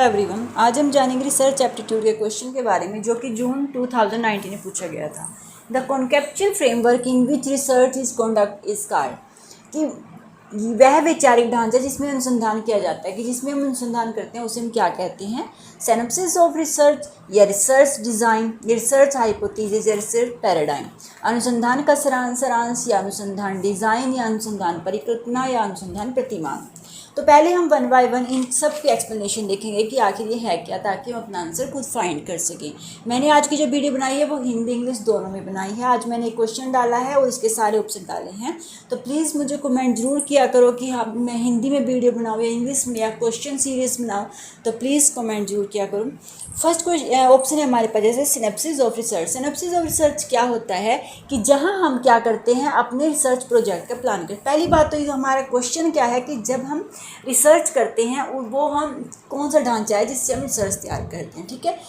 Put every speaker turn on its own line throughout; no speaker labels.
Everyone, आज हम जानेंगे रिसर्च एप्टीट्यूड के क्वेश्चन के बारे में जो कि जून 2019 में पूछा गया था। The conceptual framework in which research is conduct is called, कि वह वैचारिक ढांचा जिसमें अनुसंधान किया जाता है, कि जिसमें हम अनुसंधान करते हैं उसे हम क्या कहते हैं। सिनॉप्सिस ऑफ रिसर्च या रिसर्च डिज़ाइन, रिसर्च हाइपोथेसिस या रिसर्च पैराडाइम। अनुसंधान का सारांश या अनुसंधान डिज़ाइन या अनुसंधान परिकल्पना या अनुसंधान प्रतिमान। तो पहले हम वन बाय वन इन सब की एक्सप्लेनेशन देखेंगे कि आखिर ये है क्या, ताकि हम अपना आंसर खुद फाइंड कर सकें। मैंने आज की जो वीडियो बनाई है वो हिंदी इंग्लिश दोनों में बनाई है। आज मैंने एक क्वेश्चन डाला है और इसके सारे ऑप्शन डाले हैं। तो प्लीज़ मुझे कमेंट ज़रूर किया करो कि हाँ, मैं हिंदी में वीडियो बनाऊँ या इंग्लिश में या क्वेश्चन सीरीज बनाऊँ, तो प्लीज़ कमेंट जरूर किया करो। फर्स्ट ऑप्शन है हमारे पास जैसे synopsis of research. Synopsis of research क्या होता है कि जहाँ हम क्या करते हैं, अपने रिसर्च प्रोजेक्ट का प्लान करते हैं। पहली बात तो ये हमारा क्वेश्चन क्या है कि जब हम रिसर्च करते हैं वो हम कौन सा ढांचा है जिससे हम रिसर्च तैयार करते हैं। ठीक है,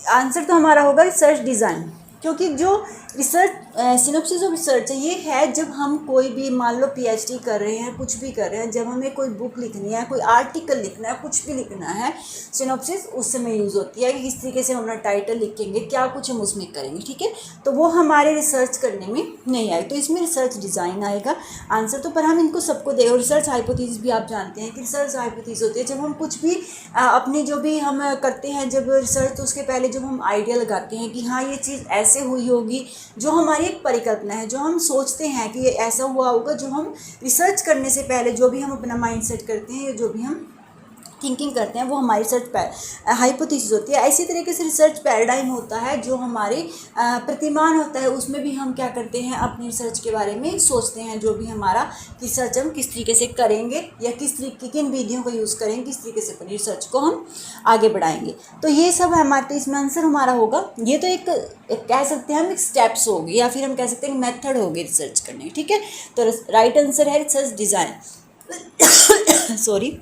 आंसर तो हमारा होगा रिसर्च डिज़ाइन, क्योंकि जो रिसर्च सिनॉप्सिस ऑफ रिसर्च है ये है जब हम कोई भी मान लो पीएचडी कर रहे हैं, कुछ भी कर रहे हैं, जब हमें कोई बुक लिखनी है, कोई आर्टिकल लिखना है, कुछ भी लिखना है, सिनॉप्सिस उस समय यूज़ होती है कि किस तरीके से हम अपना टाइटल लिखेंगे, क्या कुछ हम उसमें करेंगे। ठीक है, तो वो हमारे रिसर्च करने में नहीं आए, तो इसमें रिसर्च डिज़ाइन आएगा आंसर तो। पर हम इनको सबको देखो, रिसर्च हाइपोथेसिस भी आप जानते हैं कि रिसर्च हाइपोथेसिस होती है जब हम कुछ भी अपनी जो भी हम करते हैं जब रिसर्च, तो उसके पहले जब हम आइडिया लगाते हैं कि हाँ ये चीज़ ऐसे हुई होगी, जो हमारी एक परिकल्पना है, जो हम सोचते हैं कि ये ऐसा हुआ होगा, जो हम रिसर्च करने से पहले जो भी हम अपना माइंड सेट करते हैं, जो भी हम थिंकिंग करते हैं, वो हमारी रिसर्च हाइपोथेसिस होती है। इसी तरीके से रिसर्च पैराडाइम होता है जो हमारी प्रतिमान होता है, उसमें भी हम क्या करते हैं, अपनी रिसर्च के बारे में सोचते हैं, जो भी हमारा रिसर्च हम किस तरीके से करेंगे या किस तरीके किन विधियों का यूज़ करेंगे, किस तरीके से अपनी रिसर्च को हम आगे बढ़ाएंगे। तो ये सब हमारे, तो इसमें आंसर हमारा होगा, ये तो एक कह सकते हैं हम एक स्टेप्स होगी या फिर हम कह सकते हैं मेथड होगी रिसर्च करने की। ठीक है, तो राइट आंसर है रिसर्च डिज़ाइन। सॉरी,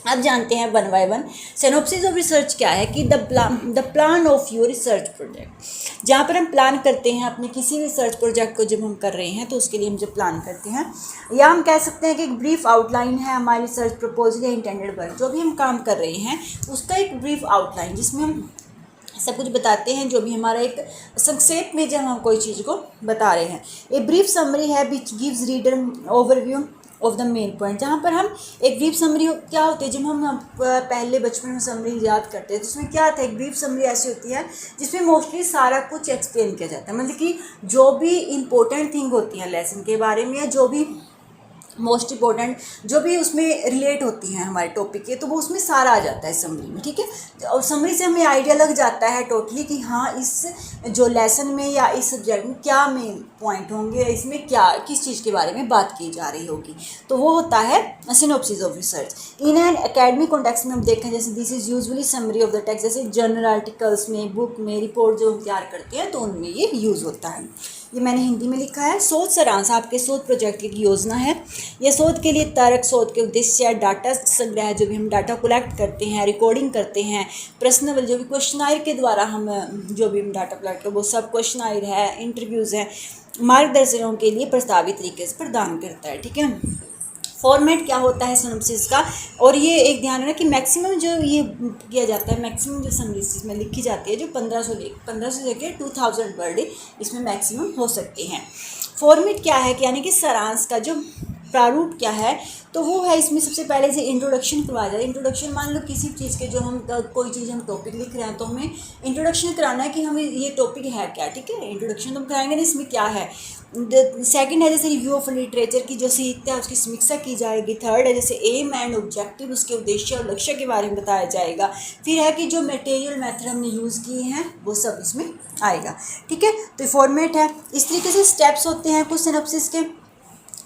अब जानते हैं one by one synopsis of research क्या है कि the plan of your research project. जहाँ पर हम प्लान करते हैं अपने किसी भी रिसर्च प्रोजेक्ट को, जब हम कर रहे हैं तो उसके लिए हम जब प्लान करते हैं, या हम कह सकते हैं कि एक ब्रीफ आउटलाइन है हमारी रिसर्च प्रपोजल या इंटेंडेड वर्क, जो भी हम काम कर रहे हैं उसका एक ब्रीफ आउटलाइन, जिसमें हम सब कुछ बताते हैं, जो भी हमारा एक संक्षेप में जब हम कोई चीज़ को बता रहे हैं। ए ब्रीफ समरी है which gives reader overview of the main point. जहाँ पर हम एक ब्रीफ समरी क्या होती है, जब हम पहले बचपन में समरी याद करते हैं तो उसमें क्या था, एक ब्रीफ समरी ऐसी होती है जिसमें मोस्टली सारा कुछ एक्सप्लेन किया जाता है, मतलब कि जो भी इंपॉर्टेंट थिंग होती हैं लेसन के बारे में, या जो भी मोस्ट इंपॉर्टेंट जो भी उसमें रिलेट होती हैं हमारे टॉपिक के, तो वो उसमें सारा आ जाता है समरी में। ठीक है, और समरी से हमें आइडिया लग जाता है टोटली कि हाँ इस जो लेसन में या इस सब्जेक्ट में क्या मेन पॉइंट होंगे, इसमें क्या किस चीज़ के बारे में बात की जा रही होगी, तो वो होता है synopsis of research. In an academic context में हम देखें जैसे this is usually summary of the text, जैसे जर्नल आर्टिकल्स में, बुक में, रिपोर्ट जो हम तैयार करते हैं तो उनमें ये यूज़ होता है। ये मैंने हिंदी में लिखा है। शोध सारांश आपके शोध प्रोजेक्ट की योजना है। यह शोध के लिए तर्क, शोध के उद्देश्य, डाटा संग्रह, जो भी हम डाटा कलेक्ट करते हैं, रिकॉर्डिंग करते हैं, प्रश्नावली जो भी क्वेश्चनायर के द्वारा हम जो भी हम डाटा कलेक्ट करते हैं वो सब क्वेश्चनायर है, इंटरव्यूज़ है, मार्गदर्शनों के लिए प्रस्तावित तरीके से प्रदान करता है। ठीक है, फॉर्मेट क्या होता है सिनॉप्सिस का, और ये एक ध्यान रखना कि मैक्सिमम जो ये किया जाता है, मैक्सिमम जो समरी इसमें लिखी जाती है जो 1500 से लेकर 2000 वर्ड इसमें मैक्सिमम हो सकते हैं। फॉर्मेट क्या है कि यानी कि सारांश का जो प्रारूप क्या है, तो वो है इसमें सबसे पहले से इंट्रोडक्शन करवाया जाए। इंट्रोडक्शन मान लो किसी चीज़ के जो हम कोई चीज़ हम टॉपिक लिख रहे हैं तो हमें इंट्रोडक्शन कराना है कि हमें ये टॉपिक है क्या। ठीक है, इंट्रोडक्शन तो हम कराएंगे ना इसमें क्या है। सेकंड है जैसे रिव्यू ऑफ लिटरेचर की जो साहित्य है उसकी समीक्षा की जाएगी। थर्ड है जैसे एम एंड ऑब्जेक्टिव, उसके उद्देश्य और लक्ष्य के बारे में बताया जाएगा। फिर है कि जो मटेरियल मेथड हमने यूज़ किए हैं वो सब इसमें आएगा। ठीक है, तो फॉर्मेट है। इस तरीके से स्टेप्स होते हैं कुछ सिनॉप्सिस के।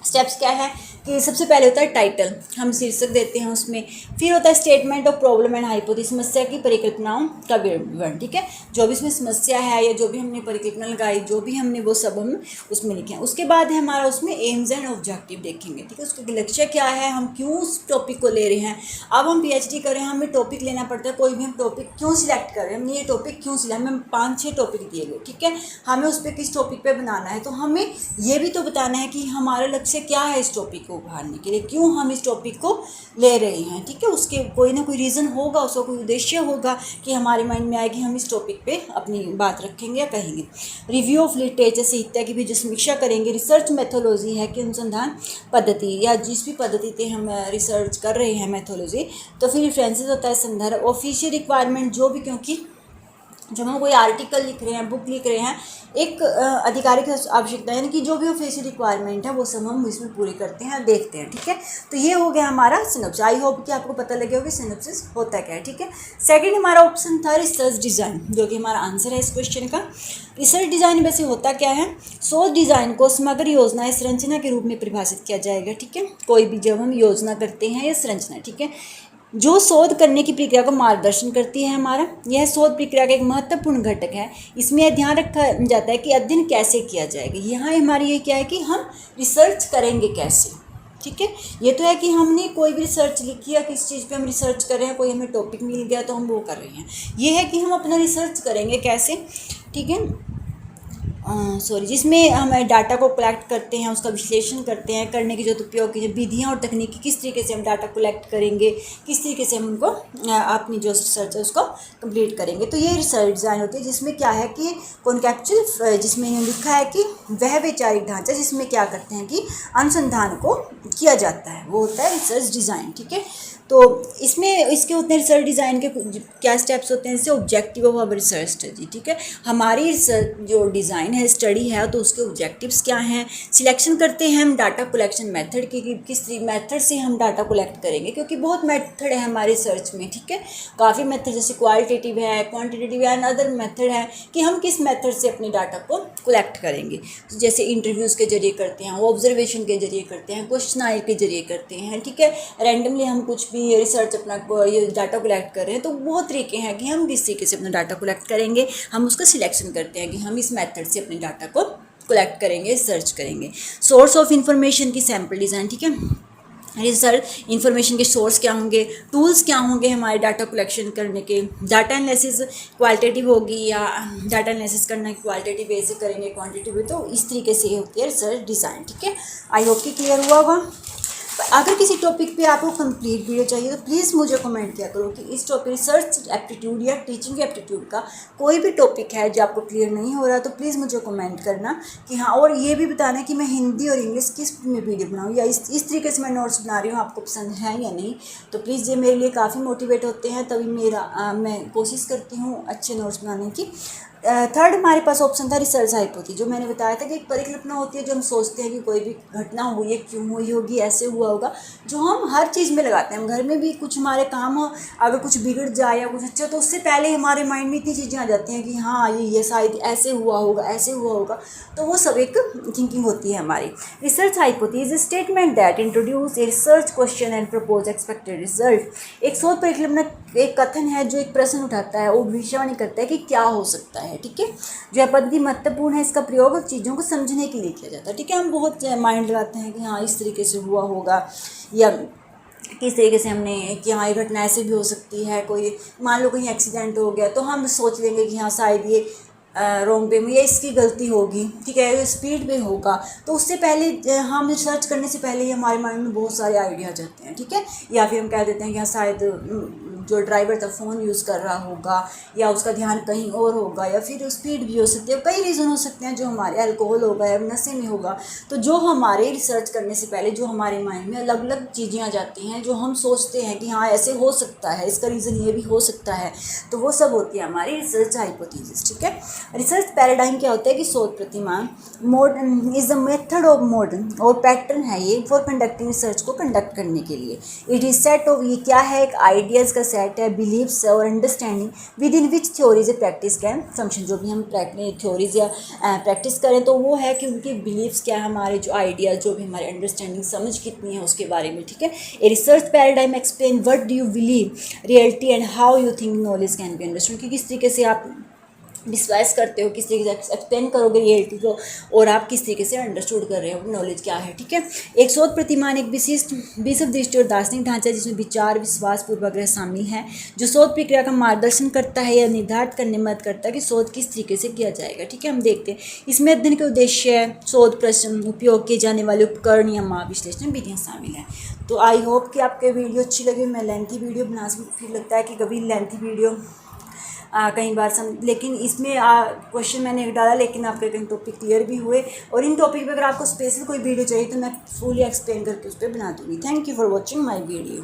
स्टेप्स क्या है कि सबसे पहले होता है टाइटल, हम शीर्षक देते हैं उसमें। फिर होता है statement of problem and hypothesis, समस्या की परिकल्पनाओं का विवरण। ठीक है, जो भी इसमें समस्या है या जो भी हमने परिकल्पना लगाई, जो भी हमने वो सब हम उसमें लिखे हैं। उसके बाद है हमारा उसमें एम्स एंड ऑब्जेक्टिव देखेंगे। ठीक है, उसका लक्ष्य क्या है, हम क्यों उस टॉपिक को ले रहे हैं। अब हम पीएचडी कर रहे हैं, हमें टॉपिक लेना पड़ता है, कोई भी हम टॉपिक क्यों सिलेक्ट कर रहे हैं, हमने ये टॉपिक क्यों सिलेक्ट, हमें 5-6 टॉपिक दिए गए। ठीक है, हमें उस पर किस टॉपिक पर बनाना है, तो हमें ये भी तो बताना है कि हमारा लक्ष्य क्या है इस टॉपिक को को उभारने के लिए, क्यों हम इस टॉपिक को ले रहे हैं, ठीक है। उसके कोई ना कोई रीज़न होगा, उसका कोई उद्देश्य होगा कि हमारे माइंड में आएगी, हम इस टॉपिक पे अपनी बात रखेंगे या कहेंगे। रिव्यू ऑफ लिटरेचर साहित्य की भी जो समीक्षा करेंगे। रिसर्च मेथोलॉजी है कि अनुसंधान पद्धति या जिस भी पद्धति पे हम रिसर्च कर रहे हैं मेथोलॉजी। तो फिर रेफरेंसेस होता है संदर्भ। ऑफिशियल रिक्वायरमेंट जो भी, क्योंकि जब हम कोई आर्टिकल लिख रहे हैं, बुक लिख रहे हैं, एक आधिकारिक आवश्यकता है, यानी कि जो भी ऑफिशियल रिक्वायरमेंट है वो सब हम इसमें पूरी करते हैं, देखते हैं, ठीक है। तो ये हो गया हमारा सिनॉप्सिस। आई होप कि आपको पता लगे होगा सिनॉप्सिस होता क्या है, ठीक है। सेकंड हमारा ऑप्शन था रिसर्च डिज़ाइन, जो कि हमारा आंसर है इस क्वेश्चन का। रिसर्च डिज़ाइन वैसे होता क्या है? शोध डिज़ाइन को समग्र योजना या संरचना के रूप में परिभाषित किया जाएगा, ठीक है। कोई भी जब हम योजना करते हैं या संरचना, ठीक है, जो शोध करने की प्रक्रिया को मार्गदर्शन करती है हमारा, यह शोध प्रक्रिया का एक महत्वपूर्ण घटक है। इसमें यह ध्यान रखा जाता है कि अध्ययन कैसे किया जाएगा। यहाँ हमारी ये क्या है कि हम रिसर्च करेंगे कैसे, ठीक है। ये तो है कि हमने कोई भी रिसर्च लिखी या किस चीज़ पे हम रिसर्च कर रहे हैं, कोई हमें टॉपिक मिल गया तो हम वो कर रहे हैं। ये है कि हम अपना रिसर्च करेंगे कैसे, ठीक है, जिसमें हम डाटा को कलेक्ट करते हैं, उसका विश्लेषण करते हैं, करने की जो उपयोग की जो विधियाँ और तकनीकी, किस तरीके से हम डाटा कलेक्ट करेंगे, किस तरीके से हम उनको अपनी जो रिसर्च है उसको कंप्लीट करेंगे। तो ये रिसर्च डिज़ाइन होती है, जिसमें क्या है कि कॉन्सेप्चुअल, जिसमें लिखा है कि वह वैचारिक ढांचा जिसमें क्या करते हैं कि अनुसंधान को किया जाता है, वो होता है रिसर्च डिज़ाइन, ठीक है। तो इसमें इसके होते हैं रिसर्च डिज़ाइन के क्या स्टेप्स होते हैं, जैसे objective of our research study, ठीक है। हमारी रिसर्च जो डिज़ाइन है, स्टडी है, तो उसके ऑब्जेक्टिव्स क्या हैं। सिलेक्शन करते हैं हम डाटा कलेक्शन मेथड की, किस मेथड से हम डाटा कलेक्ट करेंगे, क्योंकि बहुत मेथड है हमारे रिसर्च में, ठीक है। काफ़ी मेथड, जैसे क्वालिटेटिव है, क्वान्टिटेटिव है, एंड अदर मेथड है कि हम किस मेथड से अपने डाटा को कलेक्ट करेंगे। तो जैसे इंटरव्यूज़ के जरिए करते हैं, ऑब्जर्वेशन के जरिए करते हैं, क्वेश्चनायर के जरिए करते हैं, ठीक है। रैंडमली हम कुछ भी रिसर्च अपना ये डाटा कलेक्ट कर रहे हैं, तो बहुत तरीके हैं कि हम किस तरीके से अपना डाटा कलेक्ट करेंगे। हम उसका सिलेक्शन करते हैं कि हम इस मेथड से अपने डाटा को कलेक्ट करेंगे, सर्च करेंगे। सोर्स ऑफ इंफॉर्मेशन की सैम्पल डिज़ाइन, ठीक है। रिसर्च इंफॉर्मेशन के सोर्स क्या होंगे, टूल्स क्या होंगे हमारे डाटा कलेक्शन करने के। डाटा एनालिसिस क्वालिटेटिव होगी या डाटा एनालिसिस करना क्वालिटेटिव वे से करेंगे, क्वांटिटेटिव, तो इस तरीके से होती है रिसर्च डिज़ाइन, ठीक है। आई होप कि क्लियर हुआ होगा। अगर किसी टॉपिक पे आपको कंप्लीट वीडियो चाहिए तो प्लीज़ मुझे कमेंट किया करो कि इस टॉपिक रिसर्च एप्टीट्यूड या टीचिंग एप्टीट्यूड का कोई भी टॉपिक है जो आपको क्लियर नहीं हो रहा, तो प्लीज़ मुझे कमेंट करना कि हाँ, और ये भी बताना कि मैं हिंदी और इंग्लिश किस में वीडियो बनाऊँ, या इस तरीके से मैं नोट्स बना रही हूँ, आपको पसंद है या नहीं। तो प्लीज़ ये मेरे लिए काफ़ी मोटिवेट होते हैं, तभी मैं कोशिश करती हूँ अच्छे नोट्स बनाने की। थर्ड हमारे पास ऑप्शन था रिसर्च हाइपोथेसिस, जो मैंने बताया था कि एक परिकल्पना होती है जो हम सोचते हैं कि कोई भी घटना हुई है, क्यों हुई होगी, ऐसे हुआ होगा, जो हम हर चीज़ में लगाते हैं। हम घर में भी कुछ हमारे काम हो, अगर कुछ बिगड़ जाए या कुछ अच्छा, तो उससे पहले हमारे माइंड में इतनी चीज़ें आ जाती हैं कि हाँ ये शायद ऐसे हुआ होगा, ऐसे हुआ होगा, तो वो सब एक थिंकिंग होती है हमारी। Research hypothesis statement that introduce a research question and propose expected result. एक शोध परिकल्पना एक कथन है जो एक प्रश्न उठाता है और भविष्यवाणी करता है कि क्या हो सकता है, ठीक है। जो पद्धति महत्वपूर्ण है, इसका प्रयोग चीज़ों को समझने के लिए किया जाता है, ठीक है। हम बहुत माइंड लगाते हैं कि हाँ इस तरीके से हुआ होगा, या किस तरीके से हमने कि हाँ ये घटना ऐसे भी हो सकती है। कोई मान लो कहीं एक्सीडेंट हो गया तो हम सोच लेंगे कि हाँ शायद ये रोंग वे में या इसकी गलती होगी, ठीक है, स्पीड में होगा। तो उससे पहले हम रिसर्च करने से पहले ही हमारे माइंड में बहुत सारे आइडिया आ जाते हैं, ठीक है। या फिर हम कह देते हैं कि हाँ शायद जो ड्राइवर था फ़ोन यूज़ कर रहा होगा, या उसका ध्यान कहीं और होगा, या फिर स्पीड भी हो सकती है, कई रीज़न हो सकते हैं, जो हमारे अल्कोहल होगा या नशे में होगा। तो जो हमारे रिसर्च करने से पहले जो हमारे माइंड में अलग अलग चीज़ें आ जाती हैं, जो हम सोचते हैं कि हाँ ऐसे हो सकता है, इसका रीज़न ये भी हो सकता है, तो वो सब होती है हमारी रिसर्च हाइपोथेसिस, ठीक है। रिसर्च पैराडाइम क्या होता है कि शोध प्रतिमान modern is the method of modern, और पैटर्न है ये फॉर कंडक्टिंग रिसर्च को कंडक्ट करने के लिए। इट इज़ सेट ऑफ, ये क्या है, एक आइडियाज़ का सेट है, बिलीव्स और understanding with in which theories practice can function. जो भी हम थ्योरीज या प्रैक्टिस करें तो वो है कि उनके बिलीव्स क्या है, हमारे जो आइडियाज़, जो भी हमारे अंडरस्टैंडिंग समझ कितनी है उसके बारे में, ठीक है। A research paradigm explain what do you believe reality and how you think knowledge can be understood, कि किस तरीके से आप विश्वास करते हो, किस तरीके से एक्सप्लेन करोगे रियलिटी को, और आप किस तरीके से अंडरस्टूड कर रहे हो, नॉलेज क्या है, ठीक है। एक शोध प्रतिमान एक विशिष्ट विश्व दृष्टि और दार्शनिक ढांचा जिसमें विचार, विश्वास, पूर्वाग्रह शामिल है, जो शोध प्रक्रिया का मार्गदर्शन करता है या निर्धारित करने में मदद करता है कि शोध किस तरीके से किया जाएगा, ठीक है। हम देखते हैं इसमें अध्ययन के उद्देश्य, शोध प्रश्न, उपयोग किए जाने वाले उपकरण या महाविश्लेषण विधियाँ शामिल हैं। तो आई होप कि आपके वीडियो अच्छी लगी। मैं लेंथी वीडियो बना सकती, फिर लगता है कि कभी लेंथी वीडियो कई बार लेकिन इसमें क्वेश्चन मैंने एक डाला, लेकिन आपके कई टॉपिक क्लियर भी हुए, और इन टॉपिक पे अगर आपको स्पेशल कोई वीडियो चाहिए तो मैं फुली एक्सप्लेन करके उस पर बना दूँगी। Thank you for watching my video.